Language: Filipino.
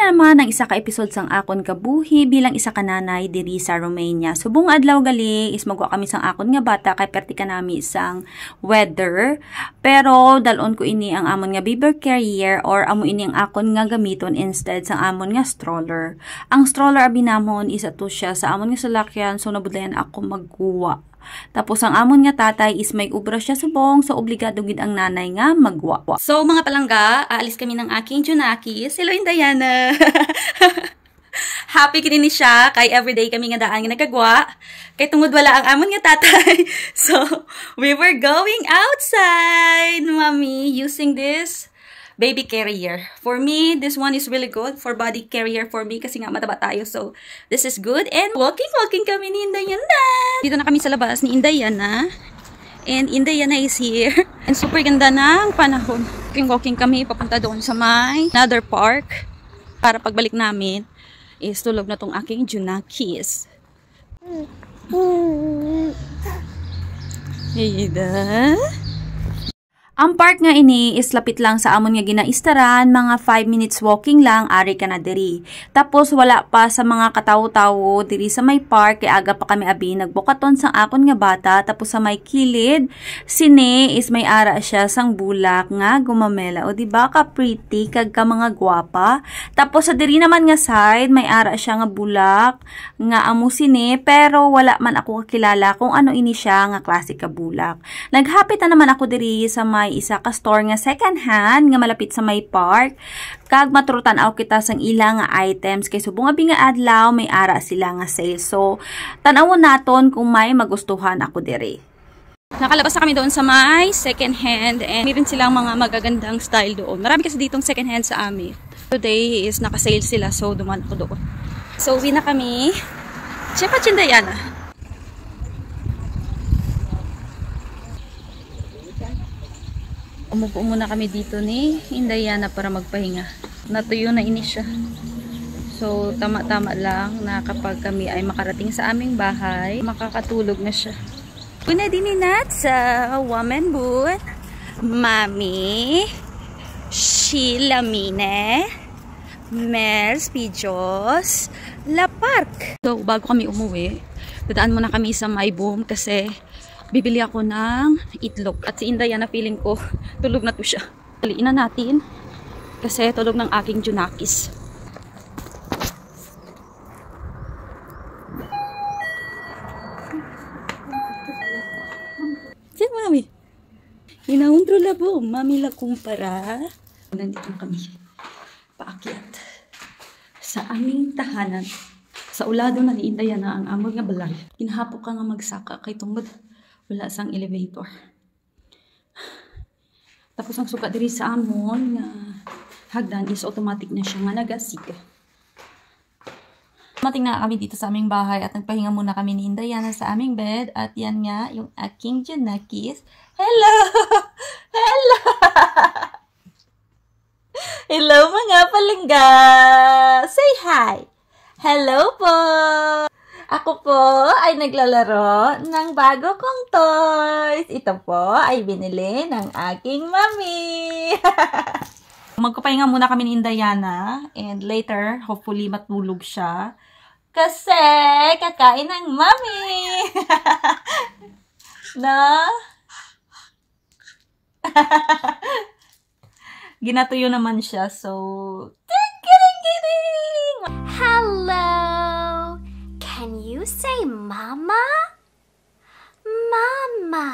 na naman ang isa ka episode sang akon kabuhi bilang isa ka nanay diri sa Romania. Subong adlaw gali is magwa kami sang akon nga bata kay perti ka nami sang weather. Pero dalon ko ini ang amon nga baby carrier or amo ini ang akon nga gamiton instead sang amon nga stroller. Ang stroller abi namon is ato siya sa amon nga salakyan so nabudlayan ako magkuwa. Tapos ang amon nga tatay is may ubra siya subong so obligado gid ang nanay nga magwa. So mga palangga, aalis kami ng aking Junakis. Hello Diana. Happy kini siya kay everyday kami nga daan nga nagagwa. Kay tungod wala ang amon nga tatay. So we were going outside, mommy, using this baby carrier. For me, this one is really good for body carrier for me kasi nga mataba tayo. So, this is good. And walking kami ni Indayana. Dito na kami sa labas ni Indayana. And Indayana is here. And super ganda ng panahon. Walking kami papunta doon sa may another park. Para pagbalik namin is tulog na tong aking Junakis. Hey, ang park nga ini is lapit lang sa amon nga ginaistaran, mga 5 minutes walking lang, ari ka na diri. Tapos wala pa sa mga katawo-tawo diri sa may park, kaya aga pa kami abi nagbukaton sang akon nga bata, tapos sa may kilid, sine is may ara siya sang bulak nga gumamela. O diba ka pretty, kag ka mga gwapa. Tapos sa diri naman nga side, may ara siya nga bulak, nga amo sine, pero wala man ako kakilala kung ano ini siya nga klase ka bulak. Naghapit na naman ako diri sa may isa ka store nga second hand nga malapit sa may park kag maturutan-aw kita sang ilang nga items kay subong abi nga adlaw may ara sila nga sale. So tan-awon naton kung may magustuhan ako diri. Nakalabas na kami doon sa may second hand and meron silang mga magagandang style doon. Marami kasi ditong second hand sa amin. Today is naka-sale sila so duman ako doon. So uwi na kami. Chepa Cindayana. Umupo muna kami dito ni Indayana para magpahinga. Natuyo na ini siya. So, tama-tama lang na kapag kami ay makarating sa aming bahay, makakatulog na siya. Una din nat sa woman booth. Mami, Sheila Mine, Mers Pijos, La Park. So, bago kami umuwi, dadaan muna kami sa My Boom kasi bibili ako ng itlog. At si Indayana feeling ko, tulog na to siya. Daliin na natin. Kasi tulog ng aking Junakis. Sige mami. Hinauntro labo. Mami la kumpara. Nandito kami. Paakyat. Sa aming tahanan. Sa ulado na ni Indayana ang amon nga balay. Kinahapok ka nga magsaka kay tungod wala sang elevator. Tapos ang suka diri sa amon nga hagdan is automatic na siya nga nagasig. Mating na kami dito sa aming bahay at nagpahinga muna kami ni Indayana sa aming bed at yan nga yung aking Junakis. Hello! Hello! Hello mga palangga! Say hi! Hello po! Ako po ay naglalaro ng bago kong toys. Ito po ay binili ng aking mami. Magpapahinga muna kami ni Indayana and later, hopefully matulog siya. Kasi kakain ng mami. No? Ginatuyo naman siya. So, hello! Can you say mama? Mama.